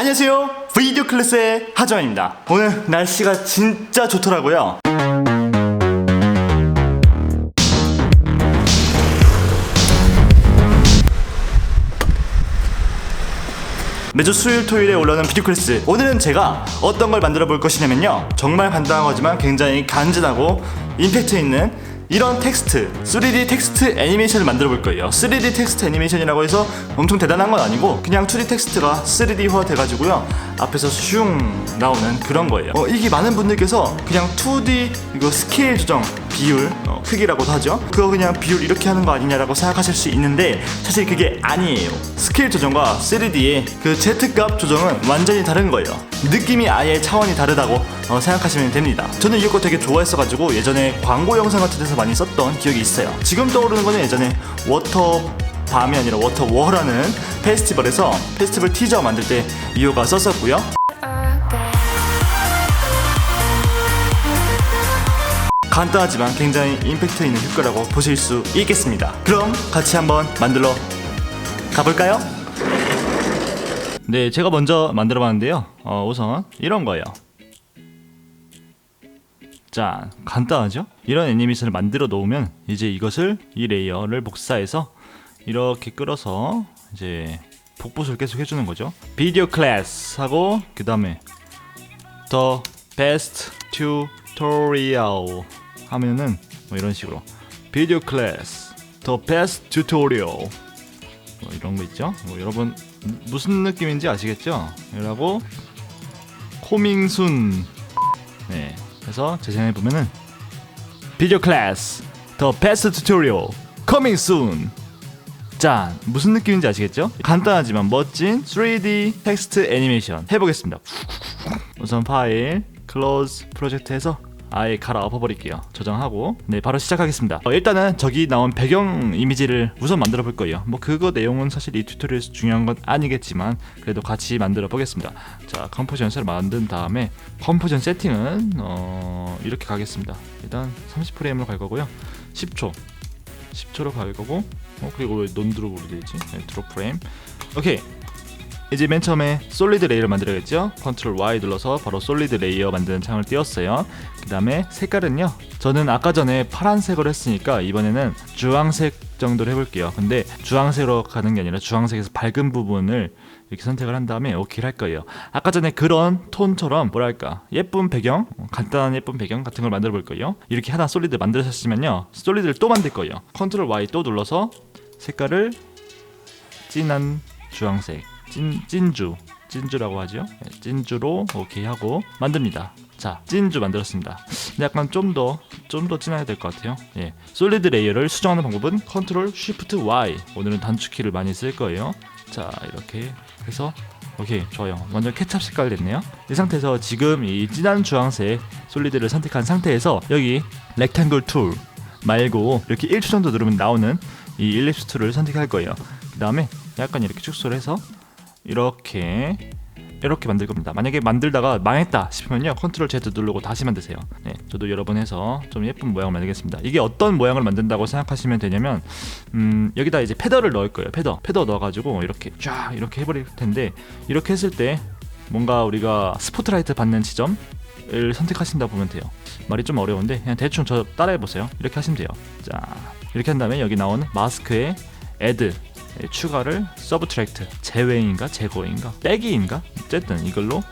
안녕하세요, 비디오 클래스의 하정환입니다. 오늘 날씨가 진짜 좋더라고요. 매주 수요일 토요일에 올라오는 비디오 클래스, 오늘은 제가 어떤 걸 만들어 볼 것이냐면요, 정말 간단한 거지만 굉장히 간지나고 임팩트 있는 이런 텍스트, 3D 텍스트 애니메이션을 만들어 볼 거예요. 3D 텍스트 애니메이션이라고 해서 엄청 대단한 건 아니고 그냥 2D 텍스트가 3D화 돼가지고요, 앞에서 슝 나오는 그런 거예요. 이게 많은 분들께서 그냥 2D 이거 스케일 조정, 비율, 크기라고도 하죠. 그거 그냥 비율 이렇게 하는 거 아니냐라고 생각하실 수 있는데 사실 그게 아니에요. 스케일 조정과 3D의 그 Z값 조정은 완전히 다른 거예요. 느낌이 아예 차원이 다르다고 생각하시면 됩니다. 저는 이거 되게 좋아했어가지고 예전에 광고 영상 같은 데서 많이 썼던 기억이 있어요. 지금 떠오르는 거는 예전에 워터밤이 아니라 워터워라는 페스티벌에서 페스티벌 티저 만들 때 이호가 썼었고요. 간단하지만 굉장히 임팩트 있는 효과라고 보실 수 있겠습니다. 그럼 같이 한번 만들러 가볼까요? 네, 제가 먼저 만들어 봤는데요, 우선 이런 거예요. 자, 간단하죠? 이런 애니메이션을 만들어 놓으면 이제 이것을, 이 레이어를 복사해서 이렇게 끌어서 이제 복붙을 계속 해주는 거죠. 비디오 클래스 하고 그 다음에 The Best Tutorial 하면은 뭐 이런 식으로 비디오 클래스 The Best Tutorial 뭐 이런 거 있죠. 여러분 무슨 느낌인지 아시겠죠? 이라고 코밍순. 네, 그래서 재생해 보면은 비디오 클래스 The Best Tutorial Coming Soon. 자, 무슨 느낌인지 아시겠죠? 간단하지만 멋진 3D 텍스트 애니메이션 해보겠습니다. 우선 파일 클로즈 프로젝트에서 아예 갈아 엎어버릴게요. 저장하고 네, 바로 시작하겠습니다. 일단은 저기 나온 배경 이미지를 우선 만들어 볼 거예요. 뭐 그거 내용은 사실 이 튜토리얼에서 중요한 건 아니겠지만 그래도 같이 만들어 보겠습니다. 자, 컴포지션을 만든 다음에 컴포지션 세팅은 이렇게 가겠습니다. 일단 30프레임으로 갈 거고요. 10초로 갈 거고, 그리고 왜 논드롭으로 되지? 네, 드롭 프레임. 오케이. 이제 맨 처음에 솔리드 레이어를 만들어야겠죠. 컨트롤 Y 눌러서 바로 솔리드 레이어 만드는 창을 띄웠어요. 그 다음에 색깔은요, 저는 아까 전에 파란색으로 했으니까 이번에는 주황색 정도로 해볼게요. 근데 주황색으로 가는 게 아니라 주황색에서 밝은 부분을 이렇게 선택을 한 다음에 오케이를 할 거예요. 아까 전에 그런 톤처럼 뭐랄까, 예쁜 배경, 간단한 예쁜 배경 같은 걸 만들어 볼 거예요. 이렇게 하나 솔리드 만드셨으면요, 솔리드를 또 만들 거예요. 컨트롤 Y 또 눌러서 색깔을 진한 주황색, 찐주라고 하죠. 네, 찐주로 오케이 하고 만듭니다. 자, 찐주 만들었습니다. 근데 약간 좀 더 진해야 될 것 같아요. 예, 솔리드 레이어를 수정하는 방법은 컨트롤 쉬프트 Y. 오늘은 단축키를 많이 쓸 거예요. 자, 이렇게 해서 오케이, 좋아요. 완전 케찹 색깔 됐네요. 이 상태에서 지금 이 진한 주황색 솔리드를 선택한 상태에서 여기 렉탱글 툴 말고 이렇게 1초 정도 누르면 나오는 이 일립스 툴을 선택할 거예요. 그 다음에 약간 이렇게 축소를 해서 이렇게 만들 겁니다. 만약에 만들다가 망했다 싶으면요, 컨트롤 Z 누르고 다시 만드세요. 네, 저도 여러 번 해서 좀 예쁜 모양을 만들겠습니다. 이게 어떤 모양을 만든다고 생각하시면 되냐면, 여기다 이제 패더를 넣을 거예요. 패더 넣어가지고 이렇게 쫙 이렇게 해버릴 텐데, 이렇게 했을 때 뭔가 우리가 스포트라이트 받는 지점을 선택하신다 보면 돼요. 말이 좀 어려운데 그냥 대충 저 따라해보세요. 이렇게 하시면 돼요. 자, 이렇게 한 다음에 여기 나온 마스크에 add 추가를 서브트랙트, 제외인가 제거인가 빼기인가 어쨌든 이걸로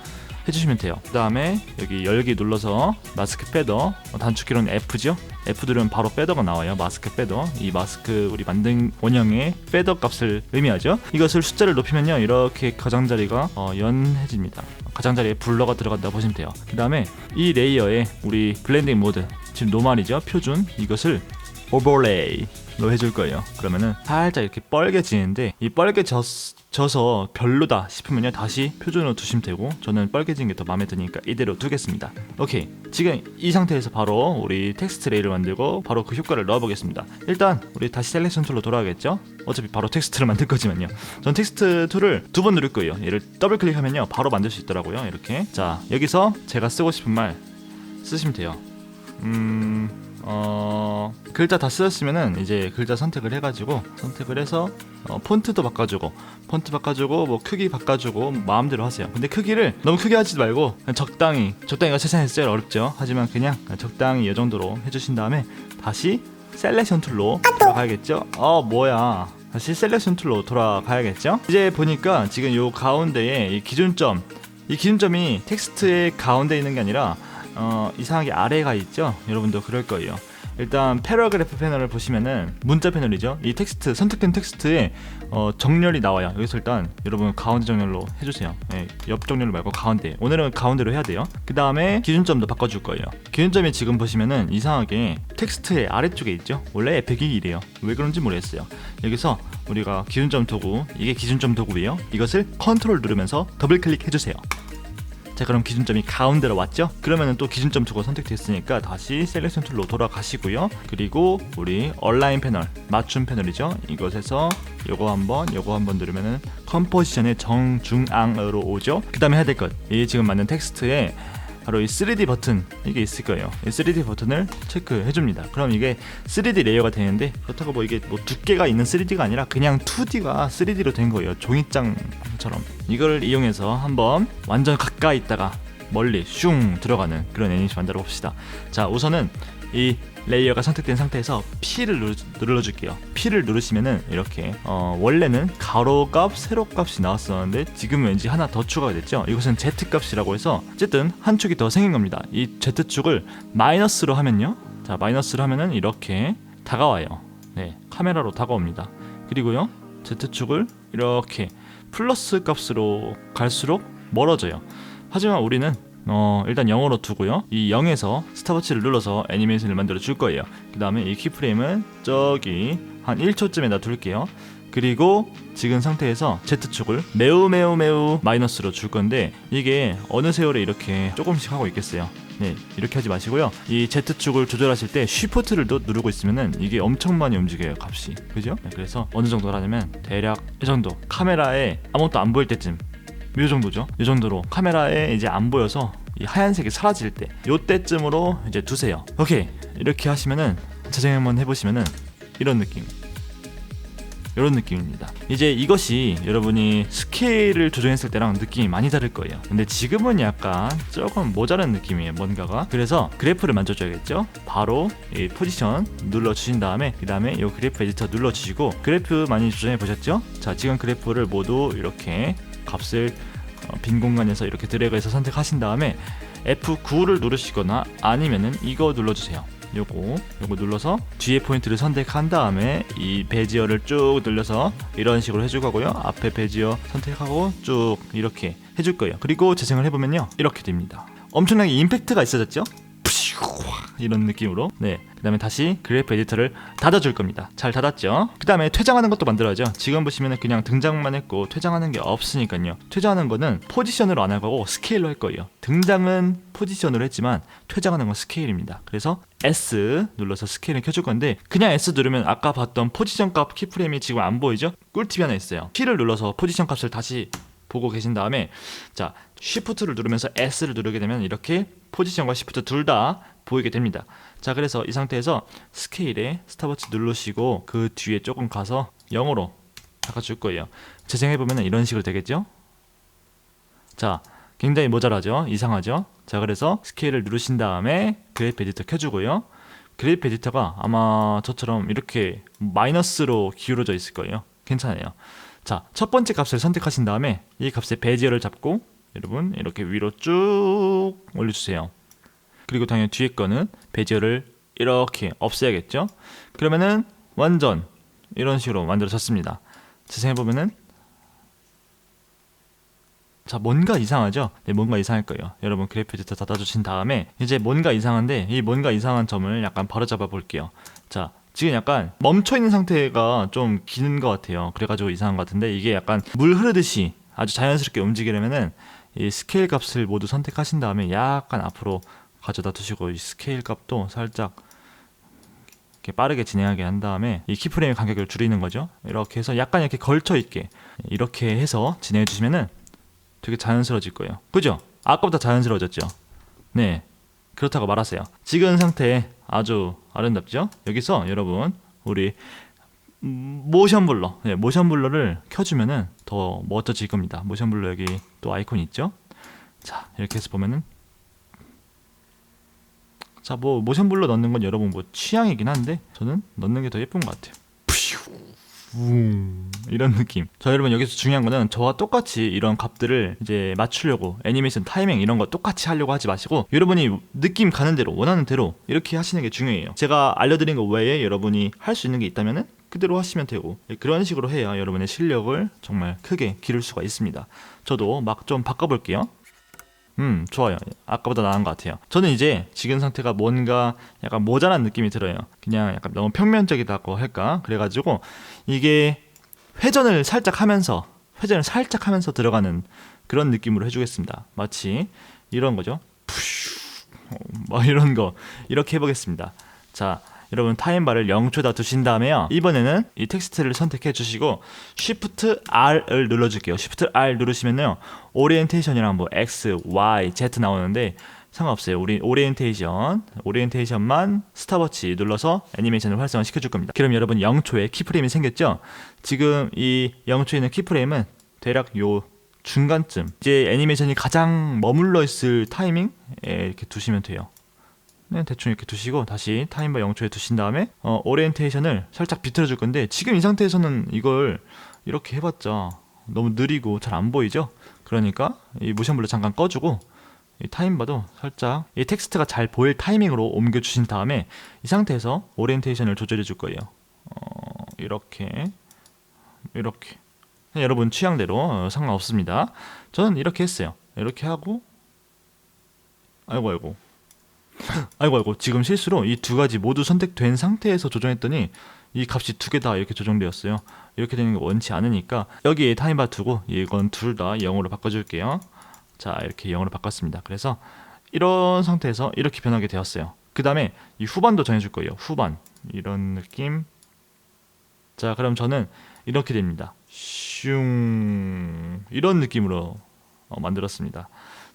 해주시면 돼요. 그 다음에 여기 열기 눌러서 마스크 패더, 단축키로는 F죠. F 누르면 바로 패더가 나와요. 마스크 패더. 이 마스크 우리 만든 원형의 패더 값을 의미하죠. 이것을 숫자를 높이면요, 이렇게 가장자리가 연해집니다. 가장자리에 블러가 들어간다 보시면 돼요. 그 다음에 이 레이어에 우리 블렌딩 모드, 지금 노멀이죠, 표준, 이것을 오버레이로 해줄 거예요. 그러면은 살짝 이렇게 뻘개지는데, 이 뻘개져서 별로다 싶으면요, 다시 표준으로 두시면 되고, 저는 뻘개진 게 더 마음에 드니까 이대로 두겠습니다. 오케이, 지금 이 상태에서 바로 우리 텍스트 레이를 만들고 바로 그 효과를 넣어보겠습니다. 일단 우리 다시 셀렉션 툴로 돌아가겠죠. 어차피 바로 텍스트를 만들 거지만요, 전 텍스트 툴을 두 번 누를 거예요. 얘를 더블 클릭하면요 바로 만들 수 있더라고요. 이렇게. 자, 여기서 제가 쓰고 싶은 말 쓰시면 돼요. 글자 다 쓰셨으면은 이제 글자 선택을 해가지고 선택을 해서 폰트도 바꿔주고 폰트 바꿔주고 뭐 크기 바꿔주고 마음대로 하세요. 근데 크기를 너무 크게 하지 말고 그냥 적당히가 세상에서 제일 어렵죠. 하지만 그냥 적당히 이 정도로 해주신 다음에 다시 셀렉션 툴로 돌아가야겠죠. 뭐야, 다시 셀렉션 툴로 돌아가야겠죠. 이제 보니까 지금 요 가운데에 이 기준점이 텍스트의 가운데 있는 게 아니라 이상하게 아래가 있죠. 여러분도 그럴 거예요. 일단 패러그래프 패널을 보시면은 문자 패널이죠. 이 텍스트, 선택된 텍스트에 정렬이 나와요. 여기서 일단 여러분 가운데 정렬로 해주세요. 옆 정렬 말고 가운데. 오늘은 가운데로 해야 돼요. 그 다음에 기준점도 바꿔줄 거예요. 기준점이 지금 보시면은 이상하게 텍스트의 아래쪽에 있죠. 원래 F1이래요. 왜 그런지 모르겠어요. 여기서 우리가 기준점 도구, 이게 기준점 도구예요. 이것을 컨트롤 누르면서 더블 클릭해주세요. 자, 그럼 기준점이 가운데로 왔죠? 그러면은 또 기준점 두고 선택됐으니까 다시 셀렉션 툴로 돌아가시고요. 그리고 우리 얼라인 패널, 맞춤 패널이죠. 이것에서 요거 한번 누르면은 컴포지션의 정중앙으로 오죠. 그 다음에 해야 될 것, 이 지금 맞는 텍스트에 바로 이 3D 버튼, 이게 있을 거예요. 이 3D 버튼을 체크해 줍니다. 그럼 이게 3D 레이어가 되는데, 그렇다고 뭐 이게 뭐 두께가 있는 3D가 아니라 그냥 2D가 3D로 된 거예요. 종이장처럼. 이걸 이용해서 한번 완전 가까이 있다가 멀리 슝 들어가는 그런 애니메이션 만들어 봅시다. 자, 우선은 이 레이어가 선택된 상태에서 P를 눌러줄게요. P를 누르시면은 이렇게 원래는 가로 값, 세로 값이 나왔었는데 지금 왠지 하나 더 추가가 됐죠. 이것은 Z 값이라고 해서 어쨌든 한 축이 더 생긴 겁니다. 이 Z축을 마이너스로 하면요, 자, 마이너스로 하면은 이렇게 다가와요. 네, 카메라로 다가옵니다. 그리고요, Z축을 이렇게 플러스 값으로 갈수록 멀어져요. 하지만 우리는 일단 0으로 두고요. 이 0에서 스탑워치를 눌러서 애니메이션을 만들어 줄 거예요. 그 다음에 이 키프레임은 저기 한 1초쯤에다 둘게요. 그리고 지금 상태에서 Z축을 매우 마이너스로 줄 건데, 이게 어느 세월에 이렇게 조금씩 하고 있겠어요. 네, 이렇게 하지 마시고요. 이 Z축을 조절하실 때 쉬프트를 누르고 있으면은 이게 엄청 많이 움직여요, 값이. 그죠? 네, 그래서 어느 정도 하냐면 대략 이 정도, 카메라에 아무것도 안 보일 때쯤, 이 정도죠. 이 정도로 카메라에 이제 안 보여서 이 하얀색이 사라질 때, 요때쯤으로 이제 두세요. 오케이, 이렇게 하시면은 재생 한번 해보시면은 이런 느낌입니다. 이제 이것이 여러분이 스케일을 조정했을 때랑 느낌이 많이 다를 거예요. 근데 지금은 약간 조금 모자란 느낌이에요, 뭔가가. 그래서 그래프를 만져줘야겠죠. 바로 이 포지션 눌러주신 다음에 그 다음에 이 그래프 에디터 눌러주시고, 그래프 많이 조정해 보셨죠? 자, 지금 그래프를 모두 이렇게 값을 빈 공간에서 이렇게 드래그해서 선택하신 다음에 F9를 누르시거나 아니면은 이거 눌러주세요. 요거 눌러서 뒤에 포인트를 선택한 다음에 이 베지어를 쭉 늘려서 이런 식으로 해줄 거고요. 앞에 베지어 선택하고 쭉 이렇게 해줄 거예요. 그리고 재생을 해보면요, 이렇게 됩니다. 엄청나게 임팩트가 있어졌죠? 이런 느낌으로. 네, 그 다음에 다시 그래프 에디터를 닫아줄 겁니다. 잘 닫았죠? 그 다음에 퇴장하는 것도 만들어야죠. 지금 보시면은 그냥 등장만 했고 퇴장하는 게 없으니까요. 퇴장하는 거는 포지션으로 안 할 거고 스케일로 할 거예요. 등장은 포지션으로 했지만 퇴장하는 건 스케일입니다. 그래서 S 눌러서 스케일을 켜줄 건데, 그냥 S 누르면 아까 봤던 포지션 값 키프레임이 지금 안 보이죠? 꿀팁이 하나 있어요. P를 눌러서 포지션 값을 다시 보고 계신 다음에, 자, Shift를 누르면서 S를 누르게 되면 이렇게 포지션과 Shift 둘 다 보이게 됩니다. 자, 그래서 이 상태에서 스케일에 스탑워치 누르시고 그 뒤에 조금 가서 0으로 바꿔줄 거예요. 재생해보면 이런 식으로 되겠죠? 자, 굉장히 모자라죠? 이상하죠? 자, 그래서 스케일을 누르신 다음에 그래프 에디터 켜주고요. 그래프 에디터가 아마 저처럼 이렇게 마이너스로 기울어져 있을 거예요. 괜찮아요. 자, 첫 번째 값을 선택하신 다음에 이 값의 베지어를 잡고 여러분 이렇게 위로 쭉 올려주세요. 그리고 당연히 뒤에 거는 베지어를 이렇게 없애야겠죠. 그러면은 완전 이런 식으로 만들어졌습니다. 재생해보면은, 자, 뭔가 이상하죠? 네, 뭔가 이상할 거예요. 여러분 그래프 에디터 닫아주신 다음에 이제 뭔가 이상한데, 이 뭔가 이상한 점을 약간 바로잡아 볼게요. 자, 지금 약간 멈춰있는 상태가 좀 기는 것 같아요. 그래가지고 이상한 것 같은데, 이게 약간 물 흐르듯이 아주 자연스럽게 움직이려면은 이 스케일 값을 모두 선택하신 다음에 약간 앞으로 가져다 두시고, 이 스케일 값도 살짝 이렇게 빠르게 진행하게 한 다음에 이 키프레임 간격을 줄이는 거죠. 이렇게 해서 약간 이렇게 걸쳐 있게 이렇게 해서 진행해 주시면은 되게 자연스러워질 거예요. 그죠? 아까보다 자연스러워졌죠? 네. 그렇다고 말하세요. 지금 상태 아주 아름답죠? 여기서 여러분 우리 모션 블러, 모션 블러를 켜주면은 더 멋져질 겁니다. 모션 블러 여기 또 아이콘이 있죠? 자, 이렇게 해서 보면은, 자, 뭐 모션 블러 넣는 건 여러분 뭐 취향이긴 한데 저는 넣는 게 더 예쁜 것 같아요. 이런 느낌. 자, 여러분 여기서 중요한 거는 저와 똑같이 이런 값들을 이제 맞추려고 애니메이션 타이밍 이런 거 똑같이 하려고 하지 마시고 여러분이 느낌 가는 대로 원하는 대로 이렇게 하시는 게 중요해요. 제가 알려드린 거 외에 여러분이 할 수 있는 게 있다면은 그대로 하시면 되고 그런 식으로 해야 여러분의 실력을 정말 크게 기를 수가 있습니다. 저도 막 좀 바꿔볼게요. 좋아요. 아까보다 나은 것 같아요. 저는 이제 지금 상태가 뭔가 약간 모자란 느낌이 들어요. 그냥 약간 너무 평면적이다고 할까? 그래가지고 이게 회전을 살짝 하면서 들어가는 그런 느낌으로 해주겠습니다. 마치 이런 거죠. 막 이런 거 이렇게 해보겠습니다. 자, 여러분 타임바를 0초에다 두신 다음에요. 이번에는 이 텍스트를 선택해 주시고 Shift R을 눌러줄게요. Shift R 누르시면요. 오리엔테이션이랑 뭐 X, Y, Z 나오는데 상관없어요. 우리 오리엔테이션만 스탑워치 눌러서 애니메이션을 활성화 시켜줄 겁니다. 그럼 여러분 0초에 키프레임이 생겼죠? 지금 이 0초에 있는 키프레임은 대략 요 중간쯤 이제 애니메이션이 가장 머물러 있을 타이밍에 이렇게 두시면 돼요. 네, 대충 이렇게 두시고 다시 타임바 0초에 두신 다음에 오리엔테이션을 살짝 비틀어 줄 건데 지금 이 상태에서는 이걸 이렇게 해봤자 너무 느리고 잘 안 보이죠? 그러니까 이 모션 블러 잠깐 꺼주고 이 타임바도 살짝 이 텍스트가 잘 보일 타이밍으로 옮겨 주신 다음에 이 상태에서 오리엔테이션을 조절해 줄 거예요. 이렇게 여러분 취향대로 상관없습니다. 저는 이렇게 했어요. 이렇게 하고 아이고 지금 실수로 이 두 가지 모두 선택된 상태에서 조정했더니 이 값이 두 개 다 이렇게 조정되었어요. 이렇게 되는 거 원치 않으니까 여기에 타임바 두고 이건 둘 다 0으로 바꿔줄게요. 자, 이렇게 0으로 바꿨습니다. 그래서 이런 상태에서 이렇게 변하게 되었어요. 그 다음에 이 후반도 정해줄 거예요. 후반 이런 느낌. 자, 그럼 저는 이렇게 됩니다. 슝 이런 느낌으로 만들었습니다.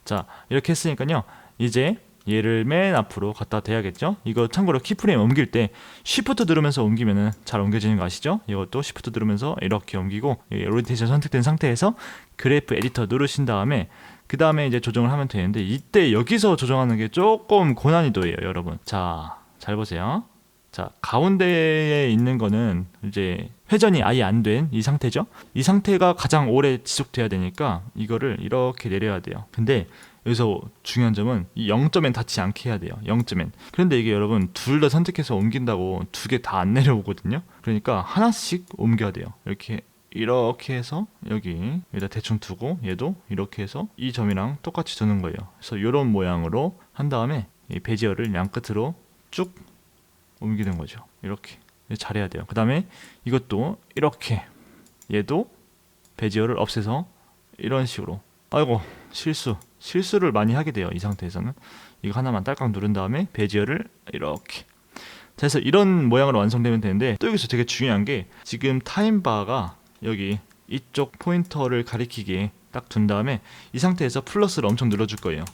자, 이렇게 했으니까요. 이제 얘를 맨 앞으로 갖다 대야겠죠? 이거 참고로 키프레임 옮길 때 Shift 누르면서 옮기면은 잘 옮겨지는 거 아시죠? 이것도 Shift 누르면서 이렇게 옮기고 오리엔테이션 선택된 상태에서 그래프 에디터 누르신 다음에 그 다음에 이제 조정을 하면 되는데 이때 여기서 조정하는 게 조금 고난이도예요, 여러분. 자, 잘 보세요. 자, 가운데에 있는 거는 이제 회전이 아예 안 된 이 상태죠? 이 상태가 가장 오래 지속돼야 되니까 이거를 이렇게 내려야 돼요. 근데 여기서 중요한 점은 이 0점엔 닿지 않게 해야 돼요. 0점엔. 그런데 이게 여러분 둘 다 선택해서 옮긴다고 두 개 다 안 내려오거든요. 그러니까 하나씩 옮겨야 돼요. 이렇게 해서 여기다 대충 두고 얘도 이렇게 해서 이 점이랑 똑같이 두는 거예요. 그래서 이런 모양으로 한 다음에 이 베지어를 양끝으로 쭉 옮기는 거죠. 이렇게 잘해야 돼요. 그 다음에 이것도 이렇게 얘도 베지어를 없애서 이런 식으로 아이고 실수를 많이 하게 돼요. 이 상태에서는 이거 하나만 딸깍 누른 다음에 베지어를 이렇게 자, 그래서 이런 모양으로 완성되면 되는데 또 여기서 되게 중요한 게 지금 타임바가 여기 이쪽 포인터를 가리키게 딱 둔 다음에 이 상태에서 플러스를 엄청 눌러줄 거예요.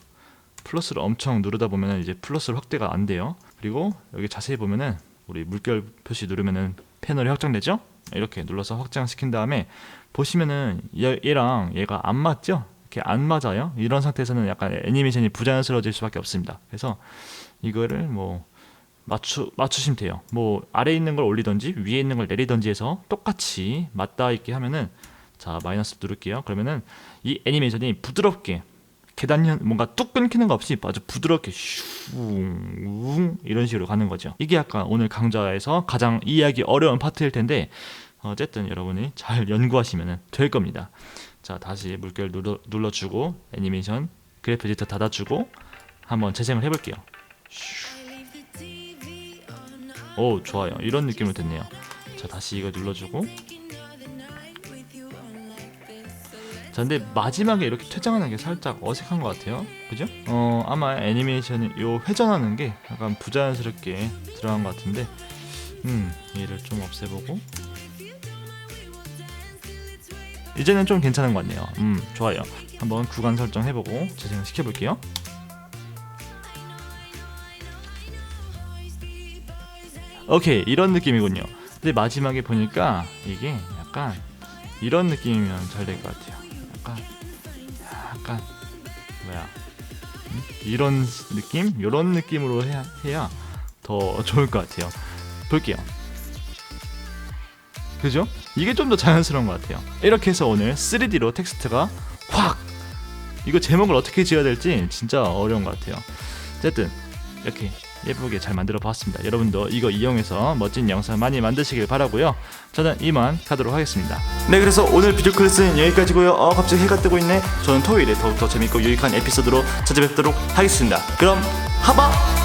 플러스를 엄청 누르다 보면은 이제 플러스를 확대가 안 돼요. 그리고 여기 자세히 보면은 우리 물결 표시 누르면은 패널이 확장되죠? 이렇게 눌러서 확장시킨 다음에 보시면은 얘랑 얘가 안 맞죠? 이렇게 안 맞아요. 이런 상태에서는 약간 애니메이션이 부자연스러워질 수밖에 없습니다. 그래서 이거를 뭐 맞추시면 돼요. 뭐 아래에 있는 걸 올리던지 위에 있는 걸 내리던지 해서 똑같이 맞닿아 있게 하면은 자, 마이너스 누를게요. 그러면은 이 애니메이션이 부드럽게 계단 뭔가 뚝 끊기는 거 없이 아주 부드럽게 슝 이런 식으로 가는 거죠. 이게 약간 오늘 강좌에서 가장 이해하기 어려운 파트일 텐데 어쨌든 여러분이 잘 연구하시면 될 겁니다. 자, 다시 물결 눌러주고 애니메이션 그래프 에디터 닫아주고 한번 재생을 해볼게요. 오, 좋아요. 이런 느낌으로 됐네요. 자, 다시 이거 눌러주고 자, 근데 마지막에 이렇게 퇴장하는 게 살짝 어색한 것 같아요. 그죠? 아마 애니메이션이 요 회전하는 게 약간 부자연스럽게 들어간 것 같은데 얘를 좀 없애보고 이제는 좀 괜찮은 것 같네요. 좋아요. 한번 구간 설정 해보고 재생을 시켜볼게요. 오케이, 이런 느낌이군요. 근데 마지막에 보니까 이게 약간 이런 느낌이면 잘 될 것 같아요. 약간 뭐야, 이런 느낌? 이런 느낌으로 해야 더 좋을 것 같아요. 볼게요. 그죠? 이게 좀 더 자연스러운 것 같아요. 이렇게 해서 오늘 3D로 텍스트가 확! 이거 제목을 어떻게 지어야 될지 진짜 어려운 것 같아요. 어쨌든 이렇게 예쁘게 잘 만들어 봤습니다. 여러분도 이거 이용해서 멋진 영상 많이 만드시길 바라고요. 저는 이만 가도록 하겠습니다. 네, 그래서 오늘 비디오 클래스는 여기까지고요. 갑자기 해가 뜨고 있네. 저는 토요일에 더욱더 재밌고 유익한 에피소드로 찾아뵙도록 하겠습니다. 그럼 하바!